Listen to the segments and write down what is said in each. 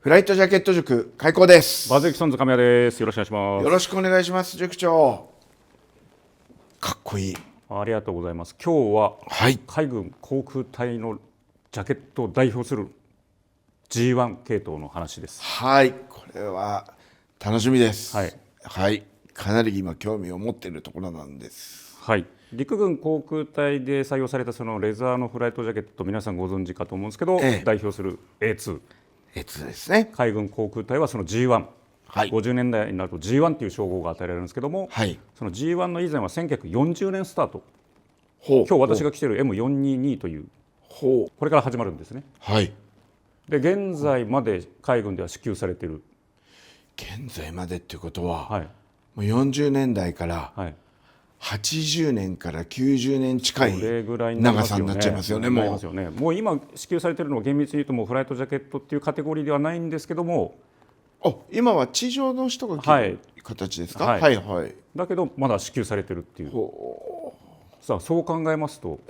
フライトジャケット塾開講です。バズエキソンズ神谷です。よろしくお願いします。よろしくお願いします。塾長かっこいい。ありがとうございます。今日は、はい、海軍航空隊のジャケットを代表する G1 系統の話です。はい、これは楽しみです。はい、はい、かなり今興味を持っているところなんです。はい、陸軍航空隊で採用されたそのレザーのフライトジャケット、皆さんご存知かと思うんですけど、代表する A2、ですね。海軍航空隊はその G1、はい、50年代になると G1 という称号が与えられるんですけども、はい、その G1 の以前は1940年スタート、ほう、今日私が着ている M422 というほう、これから始まるんですね。はい、で現在まで海軍では支給されている、現在までっていうことは、はい、もう40年代からはい、80年から90年近いこれぐらいになりま長さにすよね。なっちゃいますよね。なりますよね。もう今支給されているのは厳密に言うともうフライトジャケットっていうカテゴリーではないんですけども、今は地上の人が着る形ですか。はいはい、はい。だけどまだ支給されているっていう。さあそう考えますと、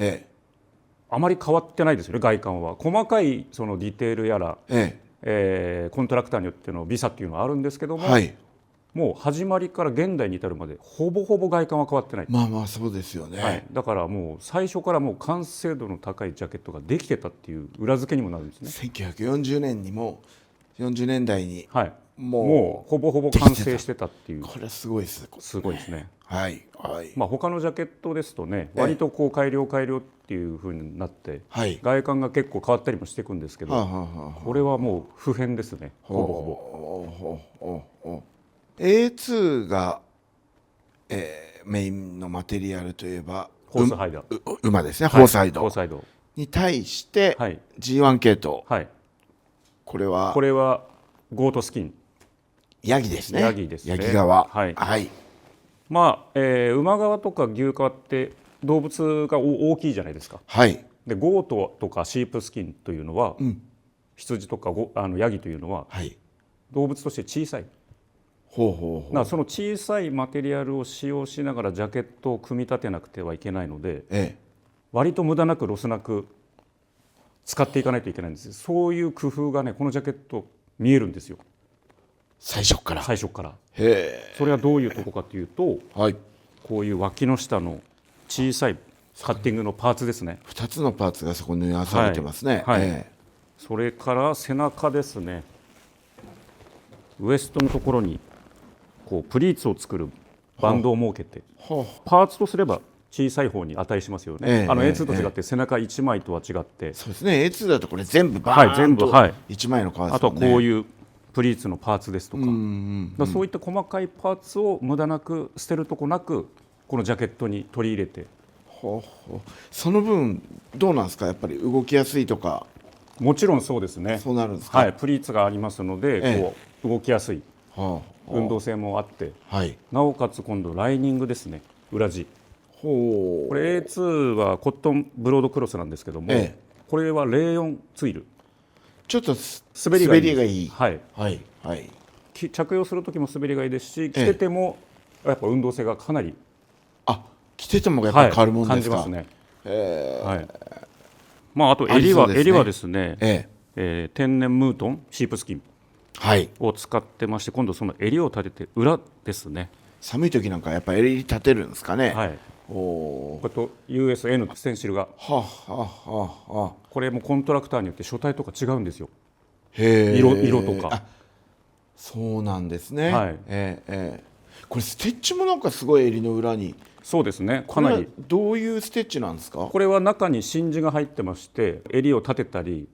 あまり変わってないですよね。外観は細かいそのディテールやら、コントラクターによっての微差っていうのはあるんですけども、はい、もう始まりから現代に至るまでほぼほぼ外観は変わってない。まあまあそうですよね。はい、だからもう最初からもう完成度の高いジャケットができてたっていう裏付けにもなるんですね。1940年にも40年代にはい、もうほぼほぼ完成してたっていう。これはすごいです。すごいですね。はい、はい。他のジャケットですとね、割とこう改良っていう風になって、外観が結構変わったりもしていくんですけど、これはもう不変ですね。ほぼほぼ。A2 が、メインのマテリアルといえばホースハイダー、馬ですね。ホースハイドに対して G1 系統、これはゴートスキン、ヤギですね。ヤギですね。ヤギ側。はい。まあ馬側とか牛側って動物が大きいじゃないですか。はい。でゴートとかシープスキンというのは、羊とかヤギというのは、動物として小さい。その小さいマテリアルを使用しながらジャケットを組み立てなくてはいけないので、割と無駄なくロスなく使っていかないといけないんです。そういう工夫がね、このジャケット見えるんですよ。最初から。それはどういうとこかというと、こういう脇の下の小さいカッティングのパーツですね。2つのパーツがそこに縫わされてますね。それから背中ですね。ウエストのところにこうプリーツを作るバンドを設けて、パーツとすれば小さい方に値しますよね。A2 と違って背中1枚とは違って、そうですね。A2 だとこれ全部バーンと1枚のパーツ、あとはこういうプリーツのパーツですとか、そういった細かいパーツを無駄なく捨てるとこなくこのジャケットに取り入れて、その分どうなんですか。やっぱり動きやすいとか。もちろんそうですね。そうなるんですか。プリーツがありますので、こう動きやすい、運動性もあって、なおかつ今度ライニングですね。裏地、これ A2 はコットンブロードクロスなんですけども、これは04ツイル、ちょっと滑りがいい。着用する時も滑りがいいですし、着ててもやっぱ運動性がかなり、着ててもやっぱり変わるもんですか。感じますね。あと襟はですね、天然ムートンシープスキンを使ってまして、今度その襟を立てて裏ですね。寒い時なんかやっぱり襟立てるんですかね。これと USN ステンシルが、これもコントラクターによって書体とか違うんですよ。色とか。そうなんですね。これステッチもなんかすごい襟の裏に。そうですね。かなり。どういうステッチなんですか。これは中に真珠が入ってまして、襟を立てたり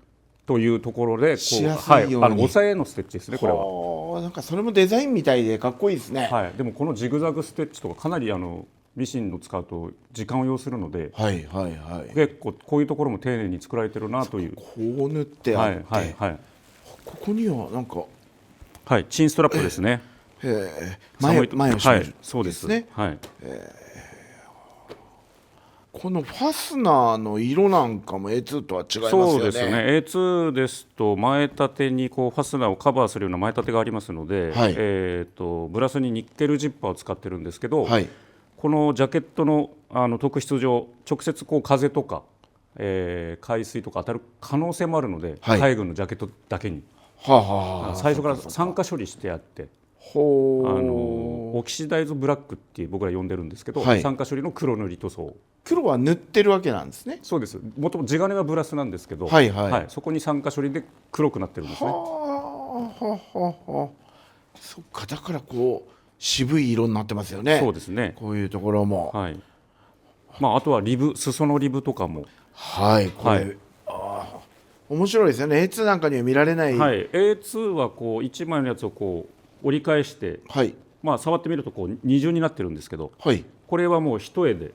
というところでしやすいように、抑えのステッチですね。これはなんかそれもデザインみたいでかっこいいですね。でもこのジグザグステッチとかかなりミシンの使うと時間を要するので、結構こういうところも丁寧に作られてるなという。こう縫ってあって、ここにはなんかチンストラップですね。前を締める。そうですね。このファスナーの色なんかも A2 とは違いますよね。そうですね。A2 ですと前立てにこうファスナーをカバーするような前立てがありますので、ブラスにニッケルジッパーを使ってるんですけど、このジャケットの特質上直接こう風とか、海水とか当たる可能性もあるので、海軍のジャケットだけに最初から酸化処理してあって、オキシダイズブラックって僕ら呼んでるんですけど、酸化処理の黒塗り塗装。黒は塗ってるわけなんですね。そうです。もともと地金はブラスなんですけど、そこに酸化処理で黒くなってるんですね。そっか、だからこう渋い色になってますよね。そうですね。こういうところも。あとはリブ、裾のリブとかも。これ、面白いですよね。A2 なんかには見られない。A2 はこう1枚のやつをこう折り返して、触ってみるとこう二重になってるんですけど、これはもう一重で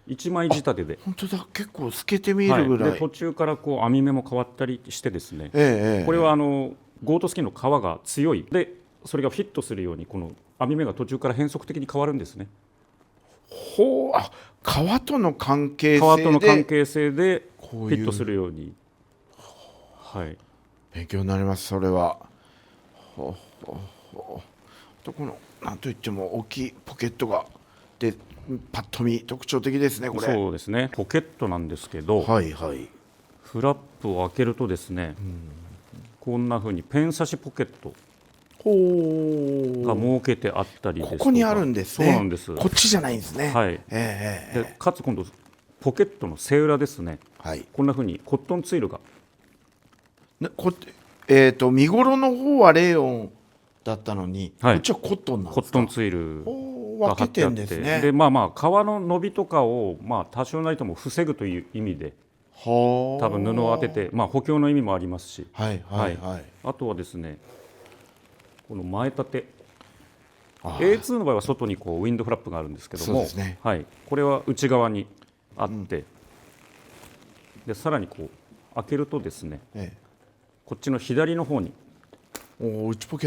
1枚仕立てで。本当だ、結構透けて見えるぐらい。で途中からこう網目も変わったりしてですね、これはゴートスキンの皮が強いで、それがフィットするようにこの網目が途中から変則的に変わるんですね。皮との関係性でフィットするように。勉強になります。それはとこのなんといっても大きいポケットがでパッと見特徴的ですね。これそうですね。ポケットなんですけど、フラップを開けるとですね、こんな風にペン差しポケットが設けてあったりですとか。ここにあるんですね。そうなんです。こっちじゃないんですね。でかつ今度ポケットの背裏ですね、こんな風にコットンツイルが、見頃の方はレーヨンだったのに、こっちはコットンなんですか。コットンツイルが貼ってあって、で皮の伸びとかを多少なりとも防ぐという意味で多分布を当てて、補強の意味もありますし、あとはですね、この前立て A2 の場合は外にこうウィンドフラップがあるんですけども、これは内側にあって、でさらにこう開けるとですね、こっちの左の方に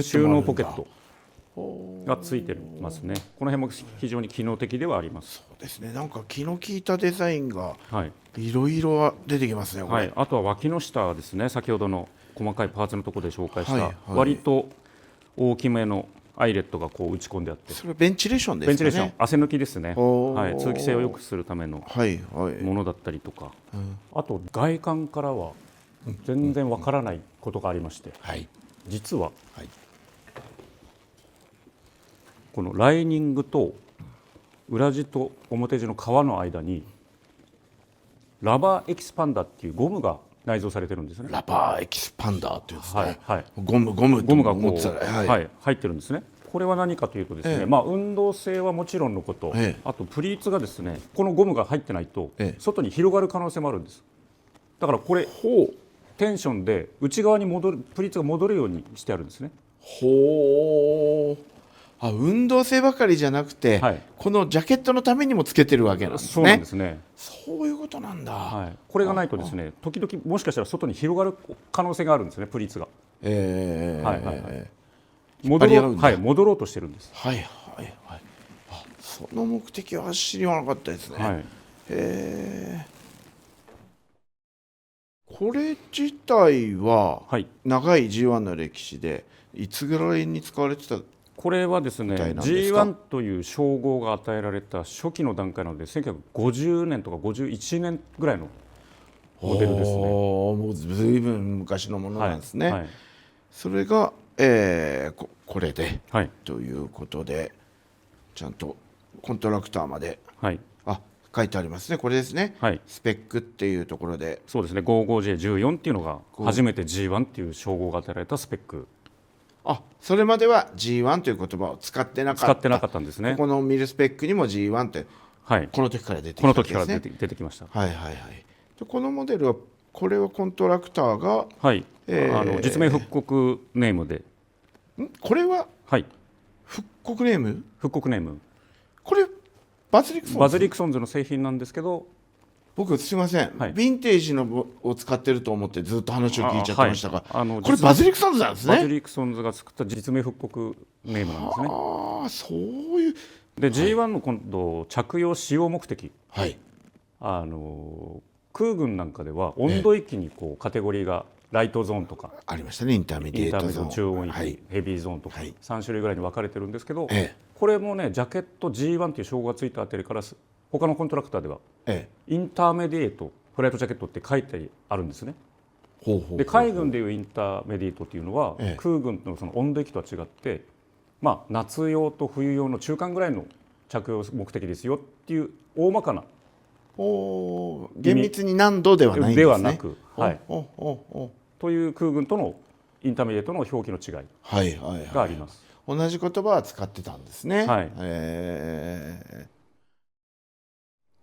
収納ポケットがついてますね。この辺も非常に機能的ではあります。そうですね。なんか気の利いたデザインがいろいろ出てきますね。あとは脇の下ですね。先ほどの細かいパーツのところで紹介した割と大きめのアイレットがこう打ち込んであって、それはベンチレーションですかね。ベンチレーション、汗抜きですね。通気性を良くするためのものだったりとか、あと外観からは全然わからないことがありまして、実は、このライニングと裏地と表地の皮の間にラバーエキスパンダーっていうゴムが内蔵されてるんですね。ラバーエキスパンダーっていうんですね。ゴムがこう入ってるんですね。これは何かというとですね、運動性はもちろんのこと、あとプリーツがですね、このゴムが入ってないと外に広がる可能性もあるんです。だからこれテンションで内側にプリーツが戻るようにしてあるんですね。運動性ばかりじゃなくて、このジャケットのためにもつけてるわけなんですね。そうなんですね。そういうことなんだ。これがないとですね、時々もしかしたら外に広がる可能性があるんですね、プリーツが。戻ろうとしてるんです。その目的は知らなかったですね。これ自体は長い G1 の歴史でいつぐらいに使われてた？これはですね、G1 という称号が与えられた初期の段階なので1950年とか51年ぐらいのモデルですね。もう随分昔のものなんですね。それが、これで、ということでちゃんとコントラクターまで、書いてありますね。これですね、スペックっていうところで、そうですね、55J14 っていうのが初めて G1 っていう称号が与えられたスペック。それまでは G1 という言葉を使ってなかったんですね。このミルスペックにも G1 って、この時から出てきたんですね。この時から出てきました。このモデルは、これはコントラクターが、実名復刻ネームで。これは復刻ネーム？復刻ネーム。これバズリクソンズの製品なんですけど、僕すみません、ヴィンテージのを使ってると思ってずっと話を聞いちゃってましたが、これバズリクソンズなんですね。バズリクソンズが作った実名復刻ネームなんですね。そういうで G1 の今度着用使用目的、空軍なんかでは温度域にこうカテゴリーがライトゾーンとかありましたね。インターメディエートゾーン、中温域、ヘビーゾーンとか3種類ぐらいに分かれてるんですけど、これもねジャケット G1 という称号がついたあたりから他のコントラクターでは、インターメディエートフライトジャケットって書いてあるんですね。で海軍でいうインターメディエートというのは、空軍のその温度域とは違って、夏用と冬用の中間ぐらいの着用目的ですよっていう大まかな厳密に何度ではないんですね。ではなく、という空軍とのインターメディエートの表記の違いがあります。同じ言葉は使ってたんですね。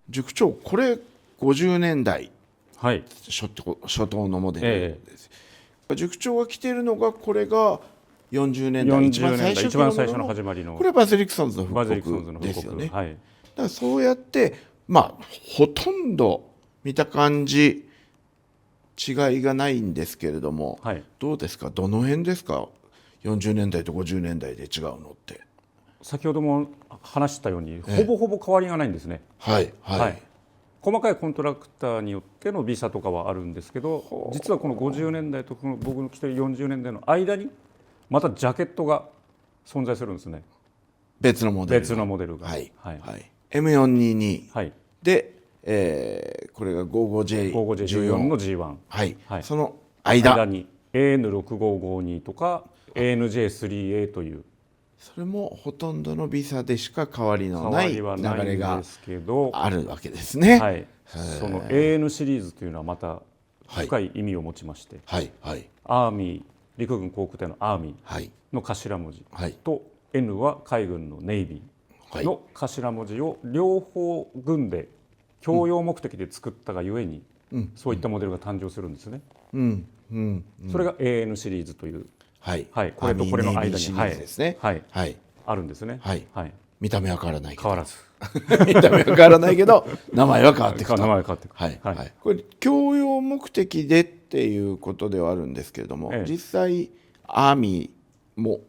塾長、これ50年代、初頭のモデルです。塾長が着ているのがこれが40年代一番最初の始まりの、これはバズ・リクソンズの復刻ですよね。だからそうやってほとんど見た感じ違いがないんですけれども、どうですか、どの辺ですか、40年代と50年代で違うのって。先ほども話したように、ほぼほぼ変わりがないんですね。細かいコントラクターによっての微差とかはあるんですけど、実はこの50年代とこの僕の着ている40年代の間にまたジャケットが存在するんですね。別のモデルが。M422 で、これが 55J14 の G1、その間に AN6552 とか ANJ3A という、それもほとんどの微差でしか変わりのない流れがあるわけですね。その AN シリーズというのはまた深い意味を持ちまして、アーミー、陸軍航空隊のアーミーの頭文字と N は海軍のネイビーの頭文字を両方軍で共用目的で作ったがゆえに、そういったモデルが誕生するんですね。それが AN シリーズという、これとこれの間にあるんですね。見た目は変わらないけど、変わらず見た目は変わらないけど名前は変わっていくと。これ共用目的でっていうことではあるんですけれども、実際アーミーも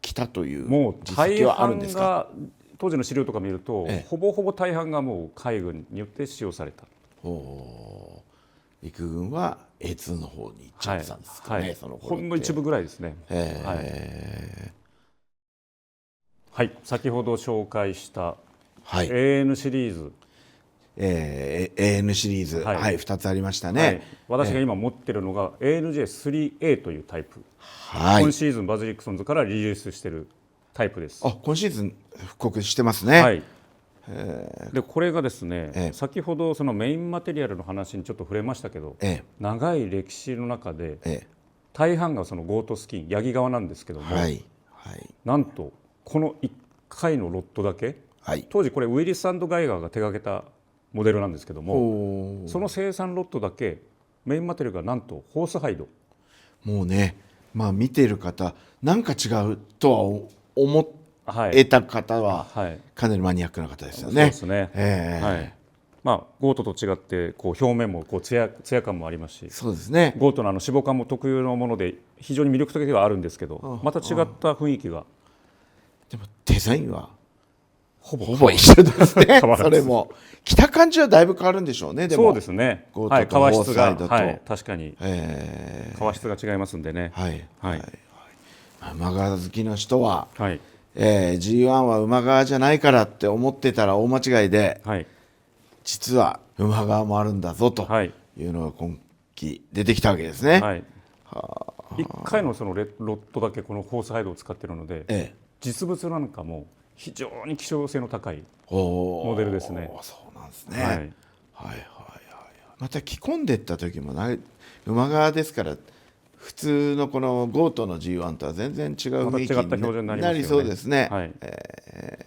来たという実績はあるんですか。当時の資料とか見ると、ほぼほぼ大半がもう海軍によって使用された。陸軍は A2 の方に行っちゃってたんですかね。ほんの一部ぐらいですね。先ほど紹介した AN シリーズ、AN シリーズ、2つありましたね。私が今持っているのが ANJ3A というタイプ、今シーズンバズ・リクソンズからリリースしているタイプです。今シーズン復刻してますね。でこれがですね、先ほどそのメインマテリアルの話にちょっと触れましたけど、長い歴史の中で、大半がそのゴートスキン、ヤギ側なんですけども、なんとこの1回のロットだけ、当時これウィリス&ガイガーが手がけたモデルなんですけども、その生産ロットだけメインマテリアルがなんとホースハイド。もうね、見てる方なんか違うとは思えた方はかなりマニアックな方ですよね。そうですね。ゴートと違って表面もツヤ感もありますし、そうですね、ゴートの脂肪感も特有のもので非常に魅力的ではあるんですけど、また違った雰囲気が。でもデザインはほぼ一緒ですね。それも着た感じはだいぶ変わるんでしょうね。でもそうですね。ゴートとホースサイドと、確かに革質が違いますんでね。馬側好きの人は、G1 は馬側じゃないからって思ってたら大間違いで、実は馬側もあるんだぞというのが今期出てきたわけですね。1回のそのロットだけこのホースハイドを使っているので、実物なんかも非常に希少性の高いモデルですね。そうなんですね。また着込んでいった時も馬側ですから、普通のこのゴートの G1 とは全然違う雰囲気になりそうですね。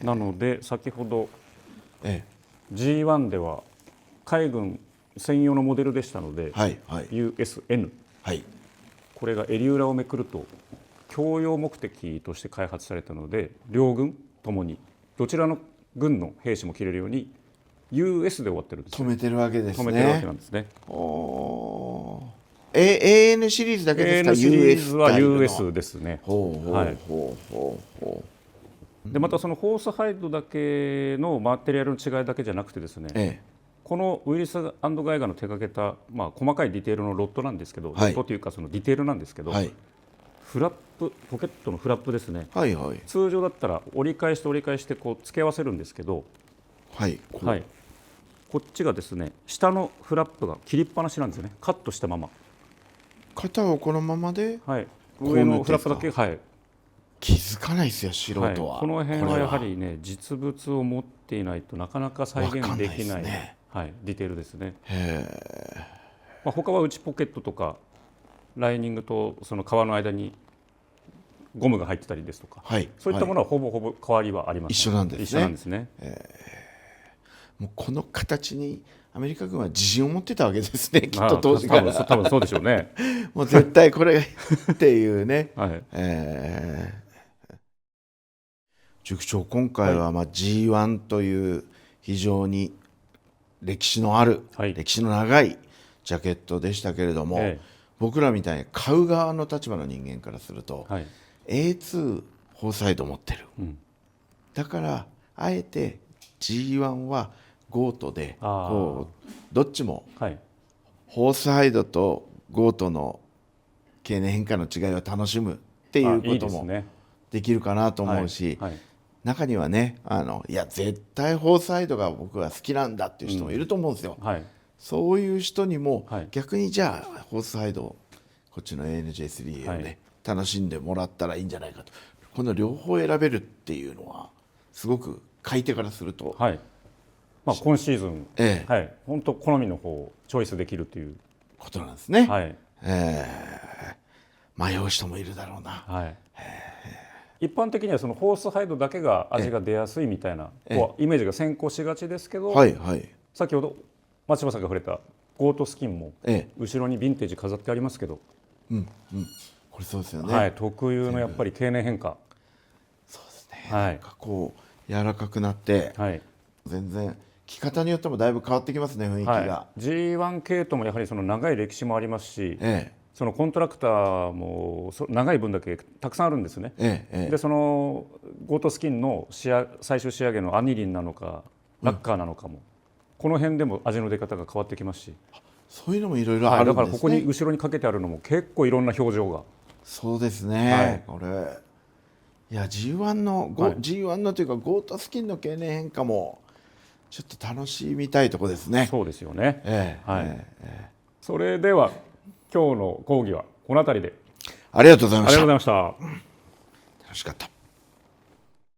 なので先ほど G1 では海軍専用のモデルでしたので、USN、これが襟裏をめくると共用目的として開発されたので、両軍ともにどちらの軍の兵士も着れるように US で終わってるんです。止めてるわけですね。止めてるわけなんですね。AN シリーズだけですか。 AN シリーズは US ですね。でまたそのホースハイドだけのマテリアルの違いだけじゃなくてですね、このウィリス&ガイガーの手掛けた、細かいディテールのロットなんですけど、ロットというかそのディテールなんですけど、フラップ、ポケットのフラップですね。通常だったら折り返して付け合わせるんですけど、こっちがですね、下のフラップが切りっぱなしなんですよね。カットしたまま。肩をこのままで、はい、上のフラップだけ、はい、気づかないですよ素人は、はい、この辺はやはりね実物を持っていないとなかなか再現できない、はい、ディテールですね。他は内ポケットとかライニングとその革の間にゴムが入ってたりですとか、はい、そういったものはほぼほぼ変わりはありません。一緒なんですね。一緒なんですね。もうこの形にアメリカ軍は自信を持ってたわけですね、きっと当時から。多分そうでしょうね。もう絶対これっていうね。はい、塾長、今回はG1 という非常に歴史のある、はい、歴史の長いジャケットでしたけれども、僕らみたいに買う側の立場の人間からすると、はい、A2 ホーサイド持ってる、だからあえて G1 はゴートでこうどっちも、はい、ホーサイドとゴートの経年変化の違いを楽しむっていうこともできるかなと思うし、中にはねいや絶対ホーサイドが僕は好きなんだっていう人もいると思うんですよ。はい、そういう人にも逆にじゃあホーサイドこっちの ANJ3 をね、楽しんでもらったらいいんじゃないかと。この両方選べるっていうのはすごく買い手からすると、はい、今シーズン、はい、本当好みの方をチョイスできるということなんですね。はい、迷う人もいるだろうな。はい、一般的にはそのホースハイドだけが味が出やすいみたいなこうイメージが先行しがちですけど、はいはい、先ほど松島さんが触れたゴートスキンも後ろにヴィンテージ飾ってありますけど、これそうですよね。はい、特有のやっぱり経年変化。そうですね。はい、なんかこう柔らかくなって、はい、全然着方によってもだいぶ変わってきますね、雰囲気が。はい、G1 系統もやはりその長い歴史もありますし、そのコントラクターも長い分だけたくさんあるんですね。でそのゴートスキンの最終仕上げのアニリンなのかラッカーなのかも、この辺でも味の出方が変わってきますし、そういうのもいろいろあるんですね。だからここに後ろにかけてあるのも結構いろんな表情が。そうですね、これいや G1 の、G1 のというかゴートスキンの経年変化もちょっと楽しみたいところですね。そうですよね。それでは今日の講義はこの辺りで。ありがとうございました。ありがとうございました。楽しかった。